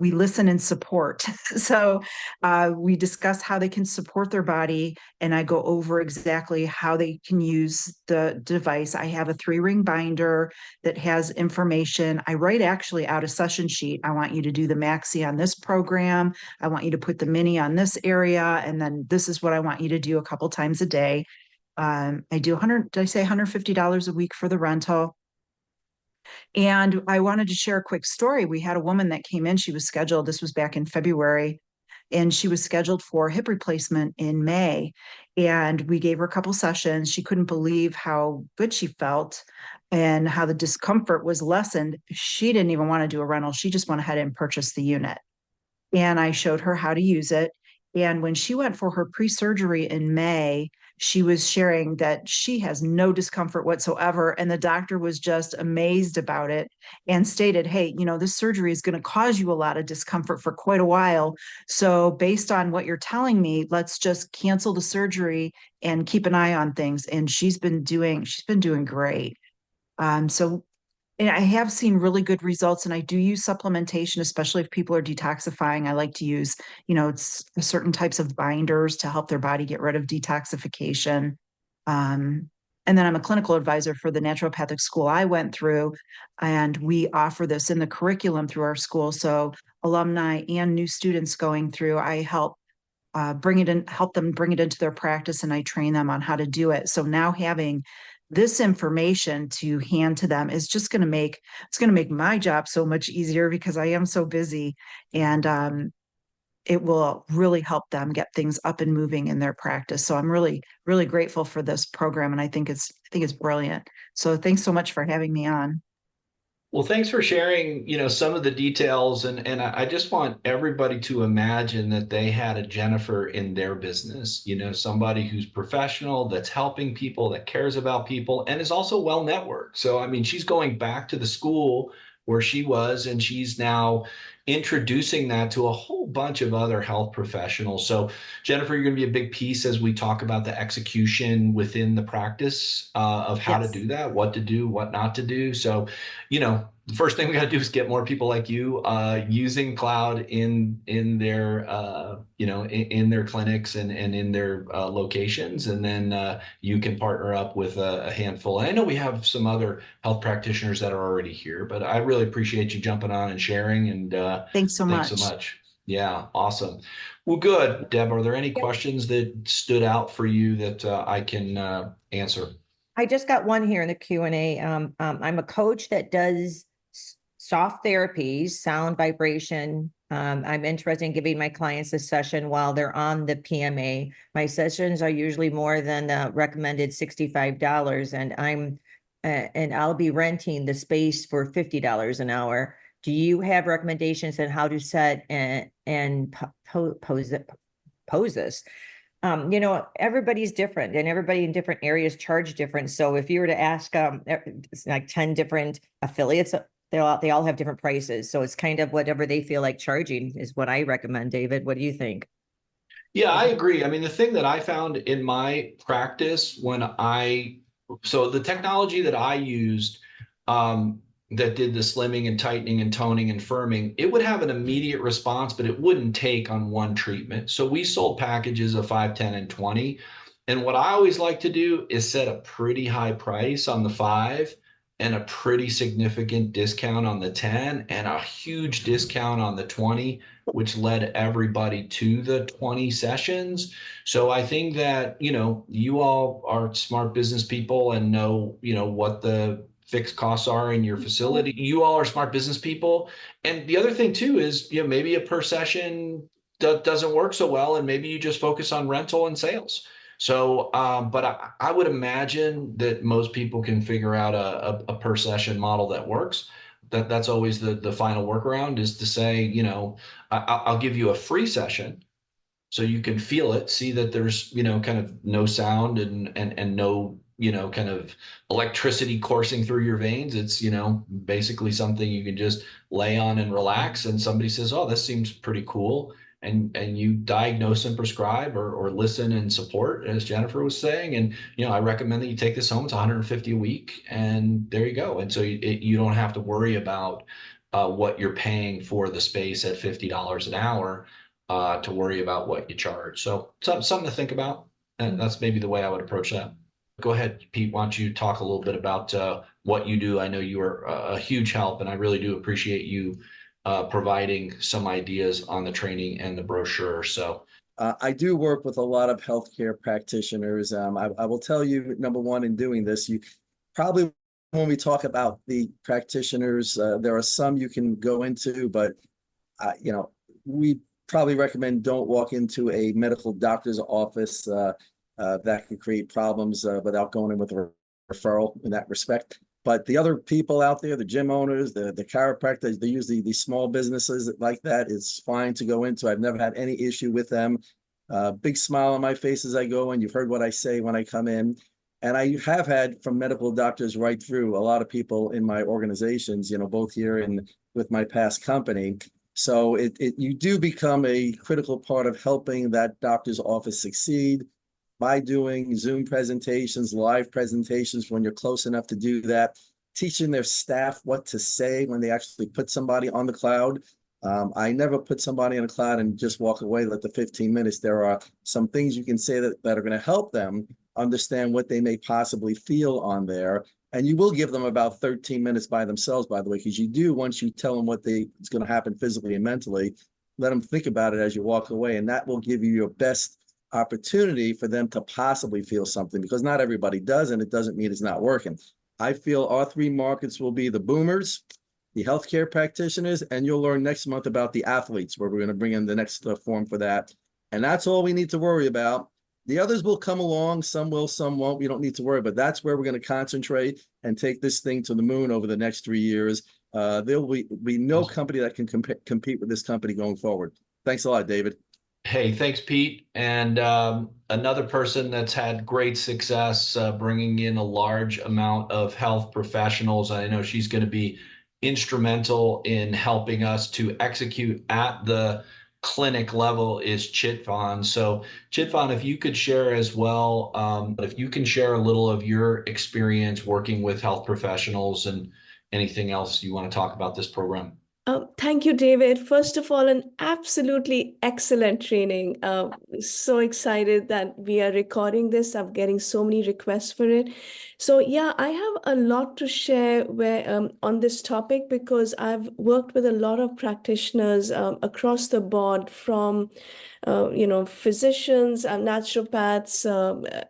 We listen and support. So we discuss how they can support their body, and I go over exactly how they can use the device. I have a 3-ring binder that has information. I write actually out a session sheet. I want you to do the maxi on this program. I want you to put the mini on this area, and then this is what I want you to do a couple times a day. I do 100, did I say $150 a week for the rental? And I wanted to share a quick story. We had a woman that came in, she was scheduled, this was back in February, and she was scheduled for hip replacement in May. And we gave her a couple sessions. She couldn't believe how good she felt and how the discomfort was lessened. She didn't even want to do a rental. She just went ahead and purchased the unit. And I showed her how to use it. And when she went for her pre-surgery in May, she was sharing that she has no discomfort whatsoever. And the doctor was just amazed about it and stated, hey, this surgery is going to cause you a lot of discomfort for quite a while. So based on what you're telling me, let's just cancel the surgery and keep an eye on things. And she's been doing great. So and I have seen really good results, and I do use supplementation, especially if people are detoxifying. I like to use, it's certain types of binders to help their body get rid of detoxification. And then I'm a clinical advisor for the naturopathic school I went through, and we offer this in the curriculum through our school. So alumni and new students going through, I help help them bring it into their practice, and I train them on how to do it. So now having this information to hand to them is just going to make it's going to make my job so much easier because I am so busy, and it will really help them get things up and moving in their practice. So I'm really, really grateful for this program, and I think it's brilliant. So thanks so much for having me on. Well, thanks for sharing, some of the details. And I just want everybody to imagine that they had a Jennifer in their business, somebody who's professional, that's helping people, that cares about people, and is also well networked. So, I mean, she's going back to the school where she was, and she's now introducing that to a whole bunch of other health professionals. So, Jennifer, you're going to be a big piece as we talk about the execution within the practice of how to Yes. do that, what to do, what not to do. So, the first thing we got to do is get more people like you using KLOUD in their in their clinics and in their locations, and then you can partner up with a handful. And I know we have some other health practitioners that are already here, but I really appreciate you jumping on and sharing. And Thanks so thanks so much. much. Yeah, awesome. Well, good. Deb, are there any Yep. questions that stood out for you that I can answer? I just got one here in the Q&A. I'm a coach that does soft therapies, sound, vibration, I'm interested in giving my clients a session while they're on the PMA. My sessions are usually more than the recommended $65, and I'll be renting the space for $50 an hour. Do you have recommendations on how to set and pose this? Everybody's different, and everybody in different areas charge different. So if you were to ask, it's like 10 different affiliates, they all have different prices. So it's kind of whatever they feel like charging is what I recommend. David, what do you think? Yeah, I agree. I mean, the thing that I found in my practice so the technology that I used, that did the slimming and tightening and toning and firming, it would have an immediate response, but it wouldn't take on one treatment. So we sold packages of 5, 10, and 20. And what I always like to do is set a pretty high price on the 5 and a pretty significant discount on the 10 and a huge discount on the 20, which led everybody to the 20 sessions. So I think that, you all are smart business people and know, what the fixed costs are in your facility. You all are smart business people. And the other thing too is, maybe a per session doesn't work so well, and maybe you just focus on rental and sales. So, but I would imagine that most people can figure out a per session model that works. That's always the final workaround, is to say, I'll give you a free session so you can feel it, see that there's, kind of no sound and no, kind of electricity coursing through your veins. It's, basically something you can just lay on and relax. And somebody says, oh, this seems pretty cool. And you diagnose and prescribe or listen and support, as Jennifer was saying. And, I recommend that you take this home. It's 150 a week, and there you go. And so you don't have to worry about what you're paying for the space at $50 an hour to worry about what you charge. So something to think about. And that's maybe the way I would approach that. Go ahead, Pete. Why don't you talk a little bit about what you do? I know you are a huge help, and I really do appreciate you providing some ideas on the training and the brochure. So I do work with a lot of healthcare practitioners. I will tell you, number one, in doing this, you probably, when we talk about the practitioners, there are some you can go into, but we probably recommend don't walk into a medical doctor's office. That can create problems without going in with a referral in that respect. But the other people out there, the gym owners, the chiropractors, they usually these small businesses like that, it's fine to go into. I've never had any issue with them. Big smile on my face as I go in. You've heard what I say when I come in. And I have had from medical doctors right through a lot of people in my organizations, both here and with my past company. So you do become a critical part of helping that doctor's office succeed by doing Zoom presentations, live presentations when you're close enough to do that, teaching their staff what to say when they actually put somebody on the cloud. I never put somebody on the cloud and just walk away like the 15 minutes. There are some things you can say that are going to help them understand what they may possibly feel on there. And you will give them about 13 minutes by themselves, by the way, because you do, once you tell them what is going to happen physically and mentally, let them think about it as you walk away. And that will give you your best opportunity for them to possibly feel something, because not everybody does, and it doesn't mean it's not working. I feel our 3 markets will be the boomers, the healthcare practitioners, and you'll learn next month about the athletes, where we're going to bring in the next form for that. And that's all we need to worry about. The others will come along. Some will, some won't. We don't need to worry, but that's where we're going to concentrate and take this thing to the moon over the next 3 years. There will be no company that can compete with this company going forward. Thanks a lot, David. Hey, thanks, Pete. And another person that's had great success bringing in a large amount of health professionals. I know she's going to be instrumental in helping us to execute at the clinic level is Chitvan. So Chitvan, if you could share as well, if you can share a little of your experience working with health professionals and anything else you want to talk about this program. Thank you, David. First of all, an absolutely excellent training. So excited that we are recording this. I'm getting so many requests for it. So yeah, I have a lot to share on this topic, because I've worked with a lot of practitioners across the board, from physicians, naturopaths,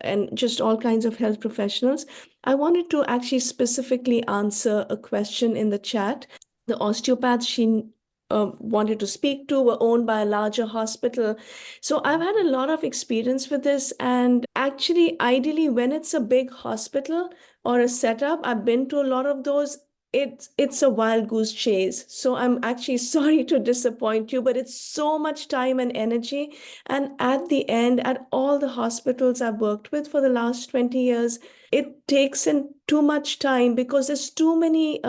and just all kinds of health professionals. I wanted to actually specifically answer a question in the chat. The osteopath, she wanted to speak to were owned by a larger hospital. So I've had a lot of experience with this. And actually, ideally, when it's a big hospital or a setup, I've been to a lot of those. It's a wild goose chase. So I'm actually sorry to disappoint you, but it's so much time and energy. And at the end, at all the hospitals I've worked with for the last 20 years, it takes in too much time because there's too many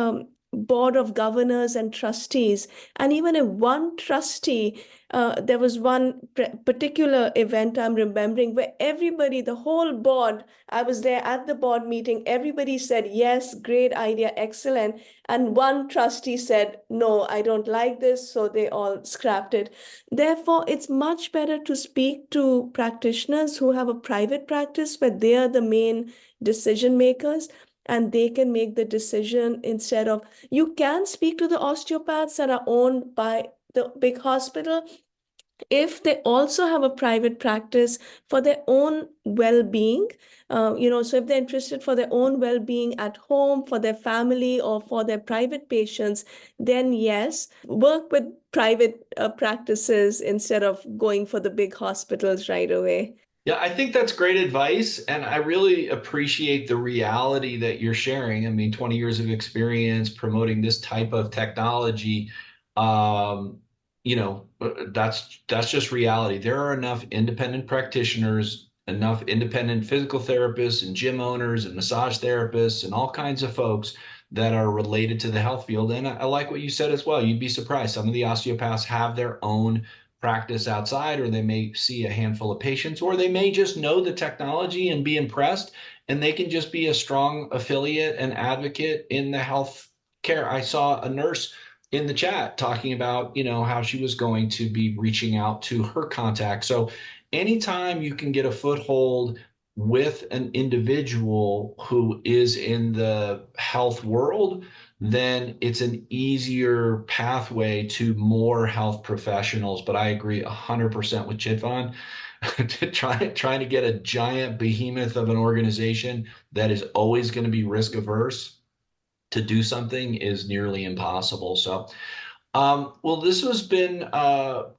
board of governors and trustees. And even if one trustee, there was one particular event I'm remembering where everybody, the whole board, I was there at the board meeting, everybody said, yes, great idea, excellent. And one trustee said, no, I don't like this. So they all scrapped it. Therefore, it's much better to speak to practitioners who have a private practice where they are the main decision makers, and they can make the decision instead of, you can speak to the osteopaths that are owned by the big hospital if they also have a private practice for their own well-being. So if they're interested for their own well-being at home, for their family, or for their private patients, then yes, work with private practices instead of going for the big hospitals right away. Yeah, I think that's great advice. And I really appreciate the reality that you're sharing. I mean, 20 years of experience promoting this type of technology. That's just reality. There are enough independent practitioners, enough independent physical therapists and gym owners and massage therapists and all kinds of folks that are related to the health field. And I like what you said as well. You'd be surprised. Some of the osteopaths have their own practice outside, or they may see a handful of patients, or they may just know the technology and be impressed, and they can just be a strong affiliate and advocate in the health care. I saw a nurse in the chat talking about, how she was going to be reaching out to her contact. So anytime you can get a foothold with an individual who is in the health world, then it's an easier pathway to more health professionals. But I agree 100% with Chitvan. Trying to get a giant behemoth of an organization that is always going to be risk averse to do something is nearly impossible. So, well, this has been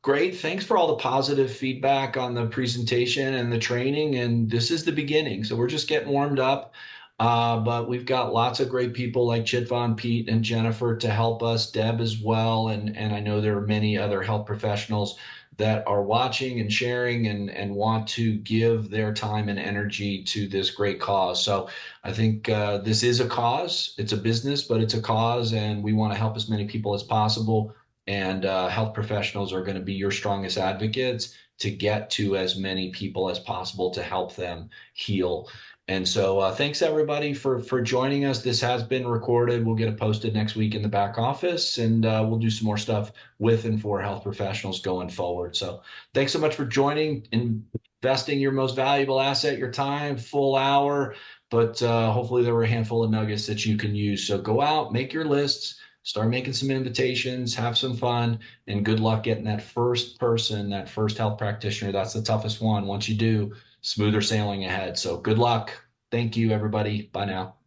great. Thanks for all the positive feedback on the presentation and the training. And this is the beginning. So we're just getting warmed up. But we've got lots of great people like Chitvan, Pete, and Jennifer to help us, Deb as well. And I know there are many other health professionals that are watching and sharing and want to give their time and energy to this great cause. So I think this is a cause. It's a business, but it's a cause, and we want to help as many people as possible. And health professionals are going to be your strongest advocates to get to as many people as possible to help them heal. And so thanks everybody for joining us. This has been recorded. We'll get it posted next week in the back office, and we'll do some more stuff with and for health professionals going forward. So thanks so much for joining, investing your most valuable asset, your time, full hour. But hopefully there were a handful of nuggets that you can use. So go out, make your lists, start making some invitations, have some fun, and good luck getting that first person, that first health practitioner. That's the toughest one. Once you do, smoother sailing ahead. So good luck. Thank you, everybody. Bye now.